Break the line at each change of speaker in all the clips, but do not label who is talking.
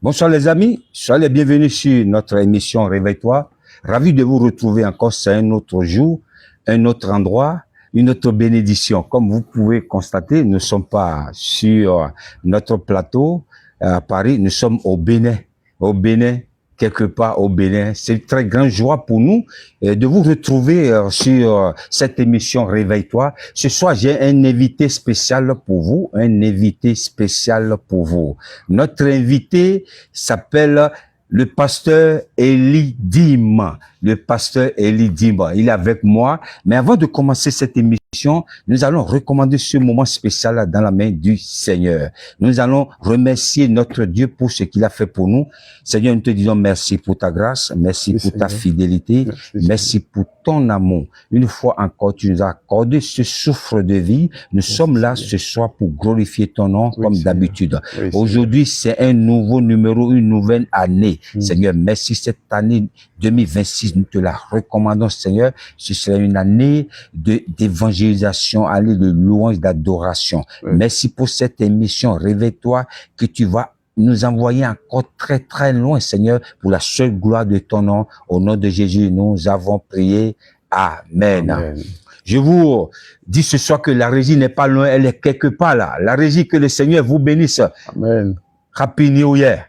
Bonsoir les amis, soyez les bienvenus sur notre émission Réveille-toi. Ravi de vous retrouver encore, c'est un autre jour, un autre endroit, une autre bénédiction. Comme vous pouvez constater, nous ne sommes pas sur notre plateau à Paris, nous sommes au Bénin. Au Bénin, quelque part au Bénin. C'est une très grande joie pour nous de vous retrouver sur cette émission Réveille-toi. Ce soir, j'ai un invité spécial pour vous, un invité spécial pour vous. Notre invité s'appelle le pasteur Eli Dim. Le pasteur Eli Dim, il est avec moi. Mais avant de commencer cette émission, nous allons recommander ce moment spécial dans la main du Seigneur. Nous allons remercier notre Dieu pour ce qu'il a fait pour nous. Seigneur, nous te disons merci pour ta grâce, merci pour ta fidélité, merci pour ton amour. Une fois encore, tu nous as accordé ce souffle de vie. Nous sommes là ce soir pour glorifier ton nom comme d'habitude. Aujourd'hui, c'est un nouveau numéro, une nouvelle année. Seigneur, merci cette année 2026, nous te la recommandons, Seigneur. Ce sera une année d'évangélisation, année de louange, d'adoration. Merci pour cette émission. Réveille-toi que tu vas nous envoyer encore très très loin, Seigneur, pour la seule gloire de ton nom. Au nom de Jésus, nous avons prié. Amen. Amen. Je vous dis ce soir que la régie n'est pas loin, elle est quelque part là. La régie, que le Seigneur vous bénisse. Amen. Happy New Year.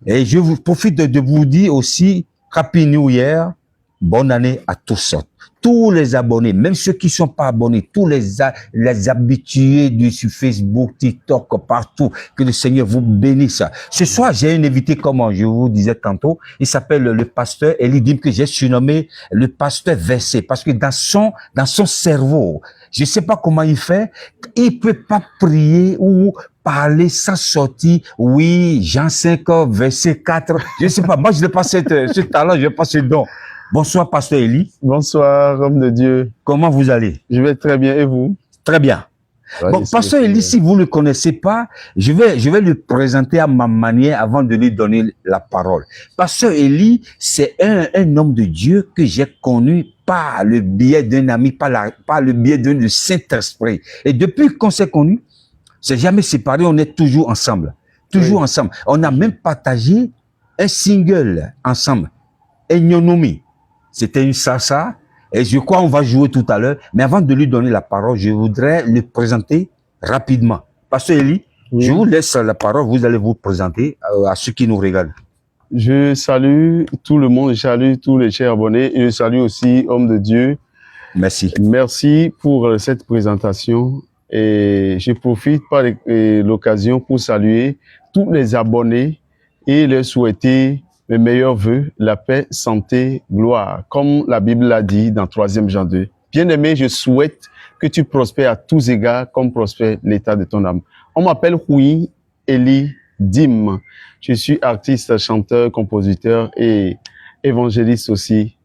Et je vous profite de vous dire aussi, Happy New Year, bonne année à tous. Tous les abonnés, même ceux qui ne sont pas abonnés, tous les habitués sur Facebook, TikTok, partout, que le Seigneur vous bénisse. Ce soir, j'ai un invité, comme je vous disais tantôt, il s'appelle le pasteur Eli Dim, que j'ai surnommé le pasteur versé, parce que dans son cerveau, je ne sais pas comment il fait, il peut pas prier ou parler sans sortir. Oui, Jean 5, verset 4. Je ne sais pas. Moi, je n'ai pas ce talent, je n'ai pas ce don. Bonsoir, pasteur Eli.
Bonsoir, homme de Dieu.
Comment vous allez?
Je vais très bien. Et vous?
Très bien. Bon, pasteur Eli, si vous ne le connaissez pas, je vais le présenter à ma manière avant de lui donner la parole. Pasteur Eli, c'est un homme de Dieu que j'ai connu par le biais d'un ami, par le biais du Saint-Esprit. Et depuis qu'on s'est connus, c'est jamais séparé, on est toujours ensemble. Toujours ensemble. On a même partagé un single ensemble. Enyonomi. C'était une salsa. Et je crois qu'on va jouer tout à l'heure. Mais avant de lui donner la parole, je voudrais le présenter rapidement. Pasteur Eli, je vous laisse la parole. Vous allez vous présenter à ceux qui nous regardent.
Je salue tout le monde. Je salue tous les chers abonnés. Et je salue aussi, homme de Dieu.
Merci.
Merci pour cette présentation. Et je profite par l'occasion pour saluer tous les abonnés et leur souhaiter mes meilleurs vœux, la paix, santé, gloire, comme la Bible l'a dit dans 3e Jean 2. Bien-aimé, je souhaite que tu prospères à tous égards comme prospère l'état de ton âme. On m'appelle Hui Eli Dim. Je suis artiste, chanteur, compositeur et évangéliste aussi.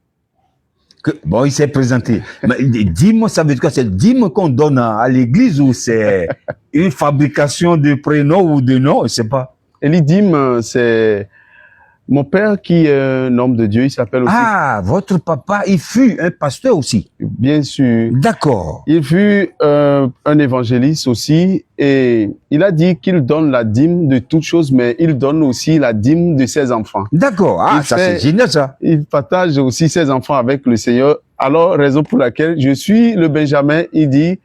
Bon, il s'est présenté. Mais dis-moi, ça veut dire quoi? C'est le dîme qu'on donne à l'église ou c'est une fabrication de prénoms ou de noms? Je ne sais pas.
Eli Dim, c'est mon père qui est un homme de Dieu. Il s'appelle aussi...
Ah, votre papa, il fut un pasteur aussi?
Bien sûr.
D'accord.
Il fut un évangéliste aussi et il a dit qu'il donne la dîme de toutes choses, mais il donne aussi la dîme de ses enfants.
D'accord. Ah, ça c'est génial ça.
Il partage aussi ses enfants avec le Seigneur. Alors, raison pour laquelle je suis le Benjamin, il dit,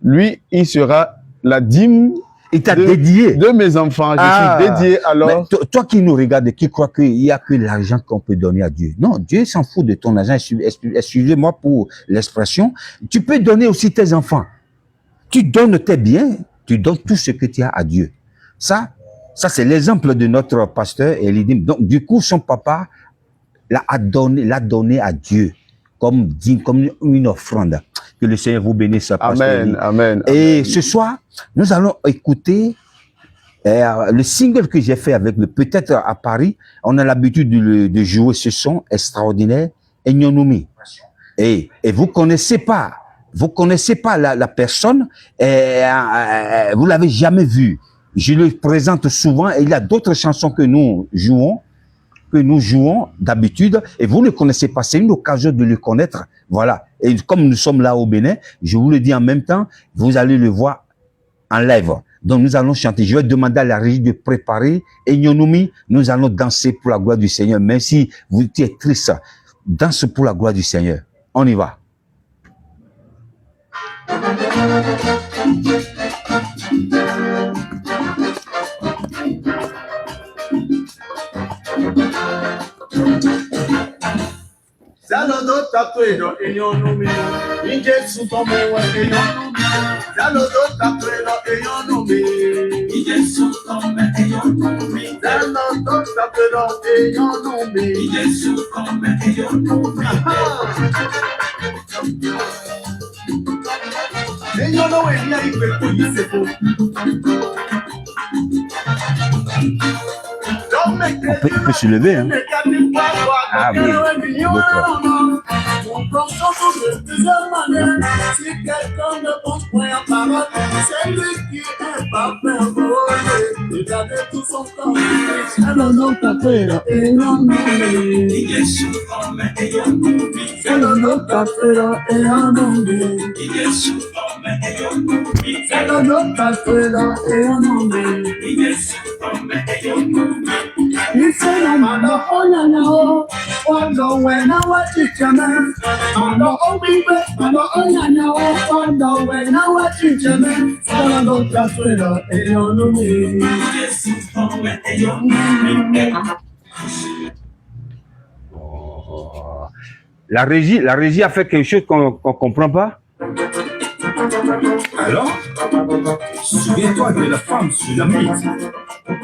lui, il sera la dîme
il t'a dédié
de mes enfants. Je suis dédié alors.
Mais toi qui nous regardes, qui croit qu'il n'y a que l'argent qu'on peut donner à Dieu. Non, Dieu s'en fout de ton argent. Excusez-moi pour l'expression. Tu peux donner aussi tes enfants. Tu donnes tes biens, tu donnes tout ce que tu as à Dieu. Ça c'est l'exemple de notre pasteur Eli Dim. Donc, du coup, son papa l'a donné à Dieu comme une offrande. Que le Seigneur vous bénisse. Pasteur
Amen,
Eli.
amen.
Et ce soir, nous allons écouter le single que j'ai fait avec peut-être à Paris. On a l'habitude de jouer ce son extraordinaire, Enyonomi. Et vous connaissez pas la personne, vous l'avez jamais vu. Je le présente souvent et il y a d'autres chansons que nous jouons d'habitude et vous ne connaissez pas. C'est une occasion de le connaître. Voilà. Et comme nous sommes là au Bénin, je vous le dis en même temps, vous allez le voir en live. Donc nous allons chanter. Je vais demander à la régie de préparer Enyonomi. Nous allons danser pour la gloire du Seigneur. Même si vous êtes triste, danse pour la gloire du Seigneur. On y va.
Zalodo takwero Enyonomi, Injesu tomewe Enyonomi. Zalodo takwero Enyonomi, Injesu tome Enyonomi. Zalodo takwero Enyonomi, Injesu tome Enyonomi. Enyonomi ni aipe koyisepo.
On peut se lever, hein. Ah oui, d'accord.
Si quelqu'un ne comprend la parole, c'est lui qui est parfait. Il a tout son temps. Alors non, t'as fait là. Et non, non, c'est le nom t'as fait là. Et non, non, c'est le nom t'as fait là. Et non, non, you say I'm on the phone, wonder when I watch it, man. I'm the only way, I'm the only wonder when I watch it, man. So I don't just wait up, and you know me.
La régie a fait quelque chose qu'on comprend pas.
Alors, souviens-toi de la femme sulamite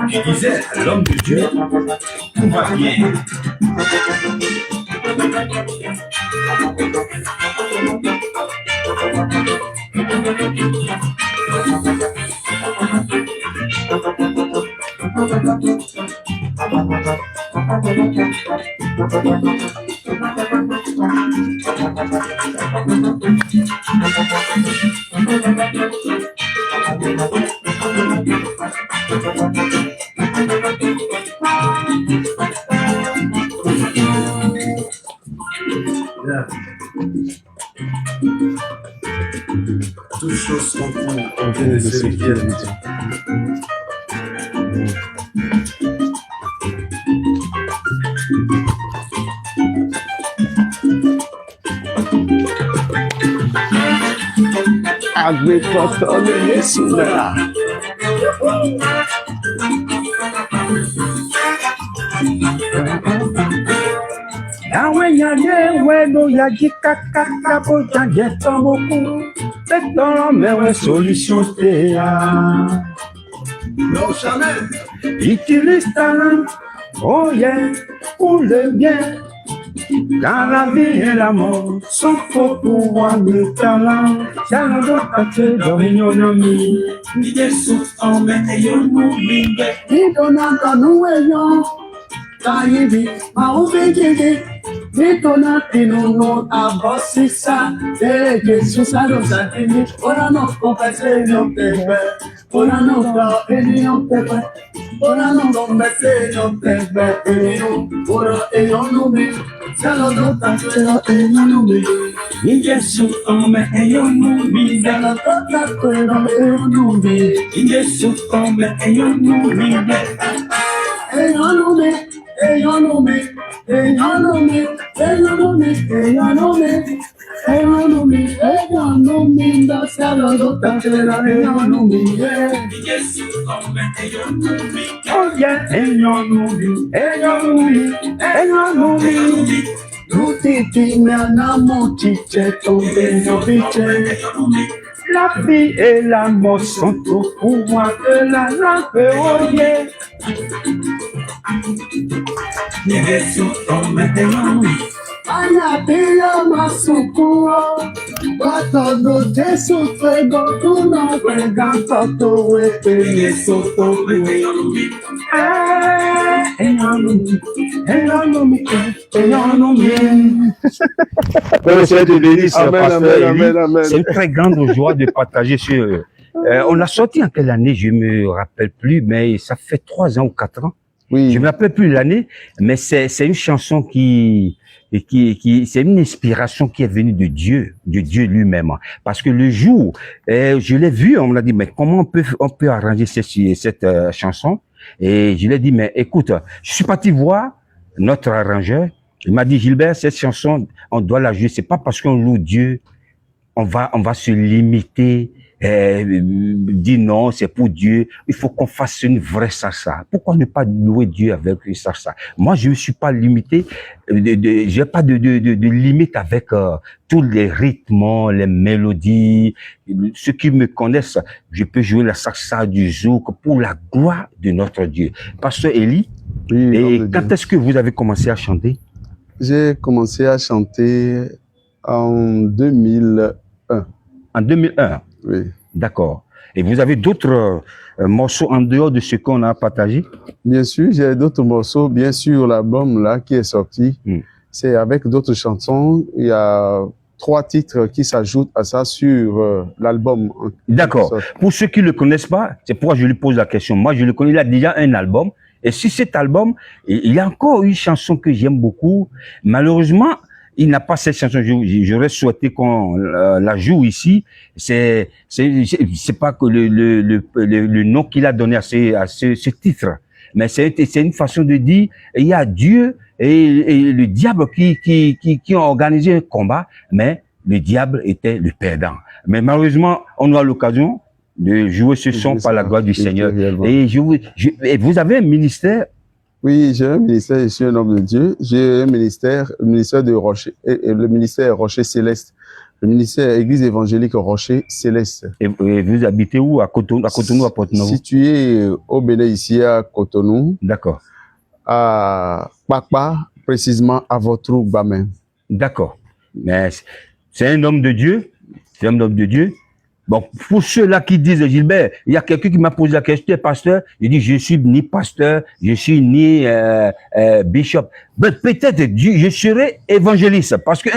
qui disait à l'homme de Dieu, tout va bien.
Toutes choses sont bonnes, on vient de se dire.
Agbe pastor le Yesu là.
Awe yade weno yaji kakaka boja jeto moku. Beton mewe solution te ya.
Non, jamais.
Utilise talent, oh yeah, pour le bien. Car la vie et la mort sont pour pouvoir le talent. Talent doit être dans Enyonomi.
Yesu ome Enyonomi. Idonaka nuweyo. Taibi maubejege. Nitona tinuno abosisa. Jesus adosatini. Ora no compase no tebe. Ora no fa enyo tebe. Ora no compase no tebe. Ora Enyonomi. Zalodo takwero Enyonomi.
Yesu ome Enyonomi.
Zalodo takwero Enyonomi.
Yesu ome Enyonomi.
Enyonomi. Enyonomi. Enyonomi. Enyonomi. Enyonomi. Enyonomi. Enyonomi. Zalodo takwero Enyonomi.
Yesu ome Enyonomi.
Oh yeah, Enyonomi, Enyonomi, Enyonomi.
Tutiti na motiche tombe no biche.
La vie et la mort sont au pouvoir de la lampe, oh yeah.
Yesu ome Enyonomi.
Anapila masukuro, watogo Jesu twego tuna kwega toto wepe soto
C'est une très grande joie de partager ce... on l'a sorti en quelle année, je me rappelle plus, mais ça fait 3 ans ou 4 ans.
Oui.
Je me rappelle plus l'année, mais c'est une chanson qui c'est une inspiration qui est venue de Dieu lui-même. Parce que le jour, je l'ai vu, on m'a dit, mais comment on peut arranger cette chanson? Et je lui ai dit, mais écoute, je suis parti voir notre arrangeur. Il m'a dit, Gilbert, cette chanson, on doit la jouer. C'est pas parce qu'on loue Dieu, on va se limiter, dire non, c'est pour Dieu. Il faut qu'on fasse une vraie salsa. Pourquoi ne pas louer Dieu avec une salsa? Moi, je ne suis pas limité, j'ai pas de limite avec tous les rythmes, les mélodies. Ceux qui me connaissent, je peux jouer la salsa du zouk pour la gloire de notre Dieu. Pasteur Eli,
Oui,
et quand est-ce que vous avez commencé à chanter?
J'ai commencé à chanter en 2001.
En 2001.
Oui.
D'accord. Et vous avez d'autres morceaux en dehors de ce qu'on a partagé?
Bien sûr, j'ai d'autres morceaux. Bien sûr, l'album là qui est sorti, c'est avec d'autres chansons. Il y a 3 titres qui s'ajoutent à ça sur l'album.
D'accord. Pour ceux qui ne le connaissent pas, c'est pourquoi je lui pose la question. Moi, je le connais, il a déjà un album. Et sur cet album, il y a encore une chanson que j'aime beaucoup. Malheureusement, il n'a pas cette chanson. J'aurais souhaité qu'on la joue ici. C'est pas que le nom qu'il a donné à ce titre, mais c'est une façon de dire il y a Dieu et le diable qui ont organisé un combat, mais le diable était le perdant. Mais malheureusement, on aura l'occasion de jouer ce son par la gloire du Seigneur. Et vous avez un ministère?
Oui, j'ai un ministère, je suis un homme de Dieu. J'ai un ministère, le ministère de Rocher, le ministère Rocher Céleste, le ministère Église évangélique Rocher Céleste.
Et vous habitez où? À Cotonou, à Porto-Novo?
Situé au Bénin, ici à Cotonou.
D'accord.
À Papa, précisément à votre Bamen.
D'accord. Mais c'est un homme de Dieu. C'est un homme de Dieu. Bon, pour ceux-là qui disent, Gilbert, il y a quelqu'un qui m'a posé la question, tu es pasteur? Je dis, je suis ni pasteur, je suis ni bishop. Mais peut-être je serai évangéliste, parce que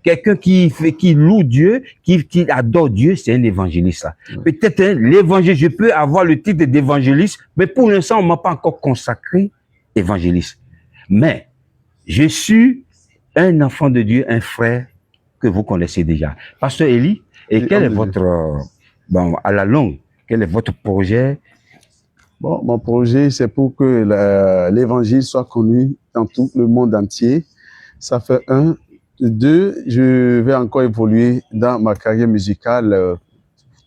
quelqu'un qui loue Dieu, qui adore Dieu, c'est un évangéliste. Peut-être l'évangile, je peux avoir le titre d'évangéliste, mais pour l'instant, on m'a pas encore consacré évangéliste. Mais je suis un enfant de Dieu, un frère que vous connaissez déjà. Pasteur Eli, et quel est votre, bon, à la longue, quel est votre projet?
Bon, mon projet, c'est pour que l'évangile soit connu dans tout le monde entier. Ça fait 1. 2, je vais encore évoluer dans ma carrière musicale,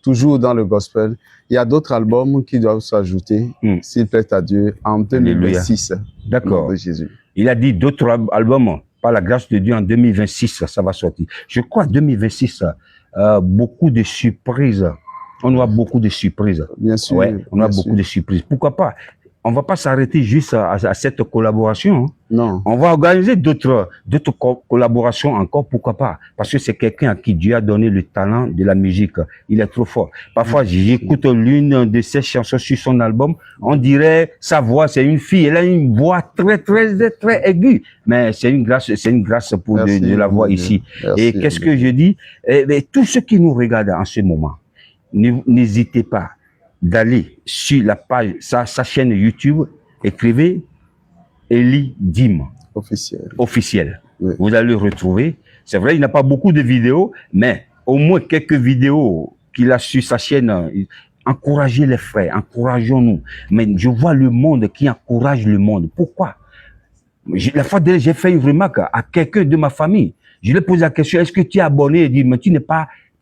toujours dans le gospel. Il y a d'autres albums qui doivent s'ajouter, s'il plaît à Dieu, en 2026.
D'accord.
Jésus.
Il a dit d'autres albums. Par la grâce de Dieu, en 2026, ça va sortir. Je crois 2026, beaucoup de surprises. On aura beaucoup de surprises.
Bien sûr.
Ouais, on aura beaucoup de surprises. Pourquoi pas? On va pas s'arrêter juste à cette collaboration. Hein.
Non.
On va organiser d'autres collaborations encore, pourquoi pas? Parce que c'est quelqu'un à qui Dieu a donné le talent de la musique. Il est trop fort. Parfois, j'écoute l'une de ses chansons sur son album. On dirait, sa voix, c'est une fille. Elle a une voix très aiguë. Mais c'est une grâce pour de la voix ici.
Merci,
et qu'est-ce que je dis? Tous ceux qui nous regardent en ce moment, n'hésitez pas d'aller sur la page, sa chaîne YouTube, écrivez Eli Dim. Officiel. Oui. Vous allez le retrouver. C'est vrai, il n'a pas beaucoup de vidéos, mais au moins quelques vidéos qu'il a sur sa chaîne. Encouragez les frères, encourageons-nous. Mais je vois le monde qui encourage le monde. Pourquoi? La fois dernière, j'ai fait une remarque à quelqu'un de ma famille. Je lui ai posé la question, est-ce que tu es abonné? Il dit, mais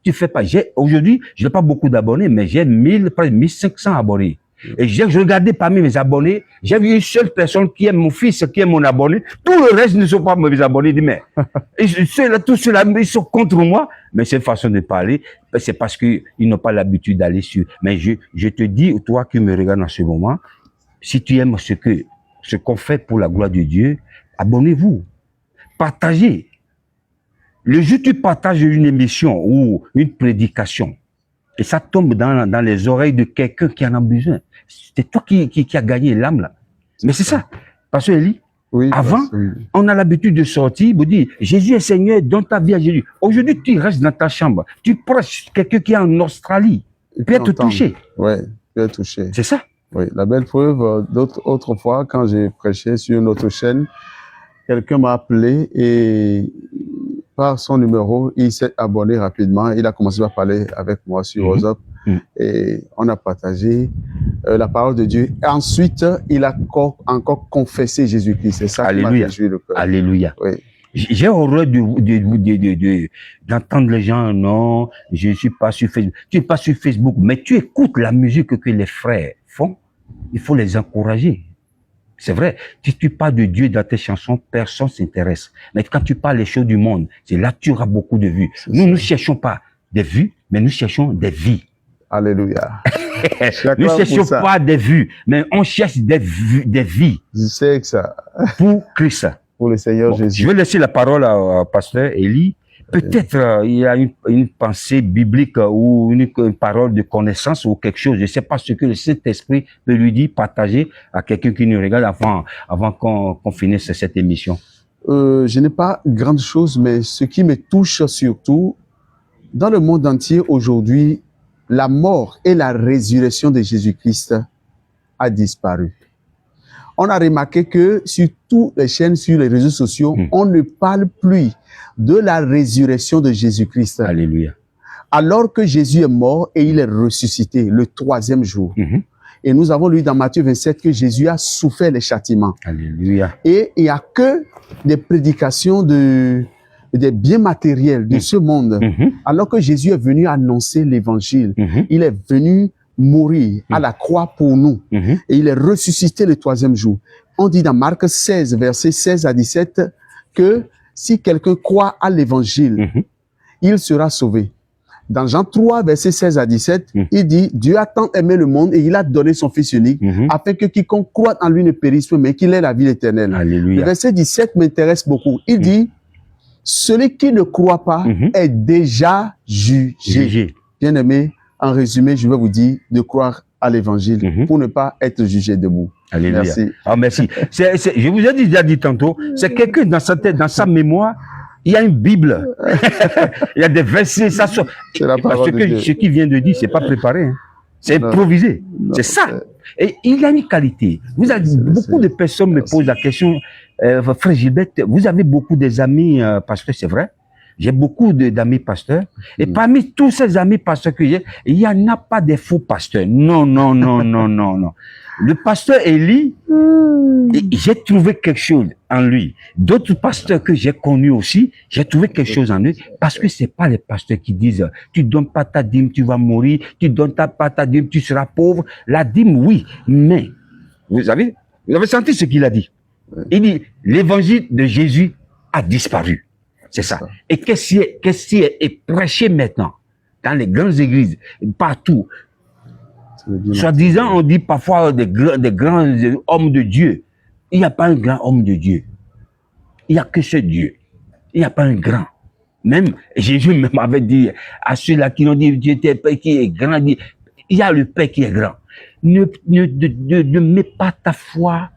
tu fais pas. Aujourd'hui, je n'ai pas beaucoup d'abonnés, mais j'ai près de 1500 abonnés. Et je regardais parmi mes abonnés, j'ai vu une seule personne qui est mon fils, qui est mon abonné. Tout le reste ne sont pas mes abonnés. Je dis, mais tous ceux-là, ils sont contre moi. Mais c'est une façon de parler. C'est parce qu'ils n'ont pas l'habitude d'aller sur. Mais je te dis, toi qui me regardes en ce moment, si tu aimes ce qu'on fait pour la gloire de Dieu, abonnez-vous. partager. Le jour où tu partages une émission ou une prédication, et ça tombe dans les oreilles de quelqu'un qui en a besoin, c'est toi qui as gagné l'âme là. Mais c'est ça. Pasteur Elie,
Oui,
avant, on a l'habitude de sortir, de dire, Jésus est Seigneur, donne ta vie à Jésus. Aujourd'hui, tu restes dans ta chambre, tu prêches quelqu'un qui est en Australie, peut être touché.
Oui, peut être touché.
C'est ça.
Oui, la belle preuve, autrefois, quand j'ai prêché sur une autre chaîne, quelqu'un m'a appelé et par son numéro, il s'est abonné rapidement. Il a commencé à parler avec moi sur WhatsApp et on a partagé la parole de Dieu. Et ensuite, il a encore confessé Jésus-Christ. C'est ça qui m'a réjoui le cœur.
Alléluia.
Oui.
J'ai horreur d'entendre les gens, non, je ne suis pas sur Facebook. Tu n'es pas sur Facebook, mais tu écoutes la musique que les frères font. Il faut les encourager. C'est vrai, si tu parles de Dieu dans tes chansons, personne ne s'intéresse. Mais quand tu parles les choses du monde, c'est là que tu auras beaucoup de vues. Nous ne cherchons pas des vues, mais nous cherchons des vies.
Alléluia.
Nous ne cherchons pas des vues, mais on cherche des vies.
Je sais que ça.
Pour Christ.
Pour le Seigneur Jésus.
Je vais laisser la parole à pasteur Elie. Peut-être il y a une pensée biblique ou une parole de connaissance ou quelque chose. Je ne sais pas ce que le Saint-Esprit peut lui dire, partager à quelqu'un qui nous regarde avant qu'on finisse cette émission.
Je n'ai pas grande chose, mais ce qui me touche surtout, dans le monde entier aujourd'hui, la mort et la résurrection de Jésus-Christ a disparu. On a remarqué que sur toutes les chaînes, sur les réseaux sociaux, on ne parle plus de la résurrection de Jésus-Christ.
Alléluia.
Alors que Jésus est mort et il est ressuscité le 3e jour. Et nous avons lu dans Matthieu 27 que Jésus a souffert les châtiments.
Alléluia.
Et il n'y a que des prédications des biens matériels de ce monde. Alors que Jésus est venu annoncer l'évangile. Il est venu mourir à la croix pour nous. Et il est ressuscité le 3e jour. On dit dans Marc 16, versets 16 à 17, que si quelqu'un croit à l'évangile, il sera sauvé. Dans Jean 3, versets 16 à 17, il dit, Dieu a tant aimé le monde et il a donné son Fils unique, afin que quiconque croit en lui ne périsse pas, mais qu'il ait la vie éternelle.
Alléluia.
Le verset 17 m'intéresse beaucoup. Il dit, celui qui ne croit pas est déjà jugé. Bien aimé, en résumé, je vais vous dire de croire à l'évangile pour ne pas être jugé debout.
Alléluia.
Merci.
Ah, merci. Je vous ai déjà dit tantôt, c'est quelqu'un dans sa tête, dans sa mémoire, il y a une Bible. Il y a des versets, ça sort. Parce que ce qu'il vient de dire, c'est pas préparé. Hein. C'est improvisé. C'est ça. Et il a une qualité. Vous avez, beaucoup de personnes me posent la question, frère Gilbert, vous avez beaucoup des amis pasteurs, c'est vrai? J'ai beaucoup d'amis pasteurs. Et parmi tous ces amis pasteurs que j'ai, il n'y en a pas des faux pasteurs. Non, non, non, non, non, non. Le pasteur Elie, j'ai trouvé quelque chose en lui. D'autres pasteurs que j'ai connus aussi, j'ai trouvé quelque chose en eux. Parce que c'est pas les pasteurs qui disent, tu donnes pas ta dîme, tu vas mourir. Tu donnes pas ta dîme, tu seras pauvre. La dîme, oui. Mais, vous avez senti ce qu'il a dit? Il dit, l'évangile de Jésus a disparu. C'est ça. Et qu'est-ce qui est prêché maintenant dans les grandes églises, partout? Soi-disant, on dit parfois des grands hommes de Dieu. Il n'y a pas un grand homme de Dieu. Il n'y a que ce Dieu. Il n'y a pas un grand. Même Jésus même avait dit à ceux-là qui ont dit Dieu est Père qui est grand, il y a le Père qui est grand. Ne mets pas ta foi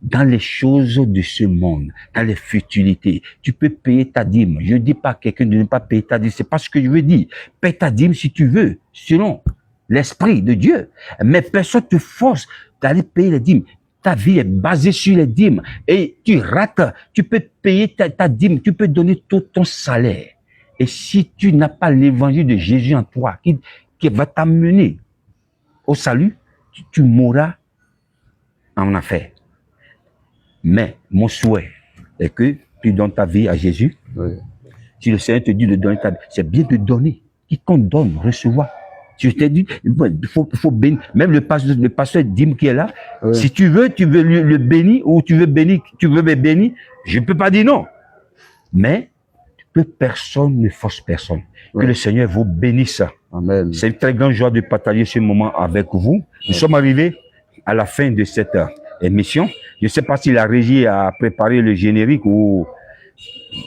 dans les choses de ce monde, dans les futilités. Tu peux payer ta dîme. Je ne dis pas à quelqu'un de ne pas payer ta dîme. C'est pas ce que je veux dire. Paye ta dîme si tu veux, selon l'esprit de Dieu. Mais personne te force d'aller payer les dîmes. Ta vie est basée sur les dîmes. Et tu rates, tu peux payer ta dîme, tu peux donner tout ton salaire. Et si tu n'as pas l'évangile de Jésus en toi, qui va t'amener au salut, tu mourras en enfer. Mais mon souhait est que tu donnes ta vie à Jésus. Oui. Si le Seigneur te dit de donner ta vie, c'est bien de donner. Quiconque donne, recevra. Si je t'ai dit, il faut bénir. Même le pasteur Dim qui est là, oui. Si tu veux le bénir ou tu veux me bénir, je ne peux pas dire non. Mais que personne ne force personne. Oui. Que le Seigneur vous bénisse. Amen. C'est une très grande joie de partager ce moment avec vous. Nous sommes arrivés à la fin de cette émission. Je ne sais pas si la régie a préparé le générique ou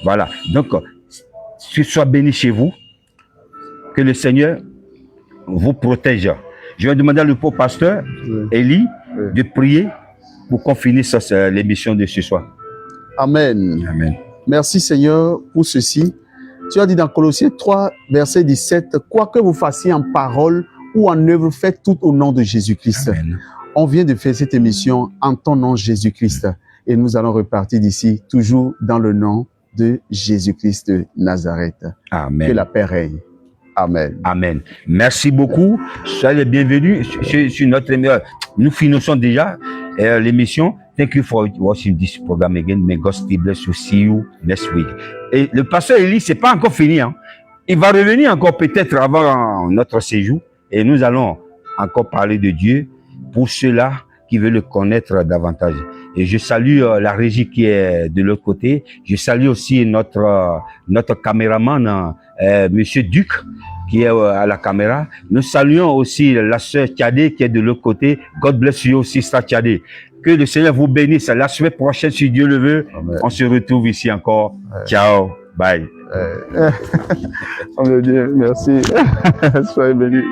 Voilà. Donc, que soit béni chez vous. Que le Seigneur vous protège. Je vais demander à le pauvre pasteur, Élie, de prier pour qu'on finisse l'émission de ce soir.
Amen.
Amen.
Merci Seigneur pour ceci. Tu as dit dans Colossiens 3, verset 17, quoi que vous fassiez en parole ou en œuvre, faites tout au nom de Jésus-Christ.
Amen.
On vient de faire cette émission en ton nom Jésus-Christ et nous allons repartir d'ici toujours dans le nom de Jésus-Christ de Nazareth.
Amen.
Que la paix règne. Amen.
Amen. Merci beaucoup. Soyez les bienvenus sur notre émission. Nous finissons déjà l'émission. Thank you for watching this program again. May God still bless you. See you next week. Et le pasteur Élie, c'est pas encore fini. Hein. Il va revenir encore peut-être avant notre séjour. Et nous allons encore parler de Dieu pour ceux-là qui veulent le connaître davantage. Et je salue la régie qui est de l'autre côté. Je salue aussi notre caméraman, Monsieur Duc, qui est à la caméra. Nous saluons aussi la sœur Tchadé qui est de l'autre côté. God bless you aussi, Star Tchadé. Que le Seigneur vous bénisse. La semaine prochaine, si Dieu le veut, Amen. On se retrouve ici encore. Amen. Ciao. Bye.
On veut dire merci. Soyez bénis.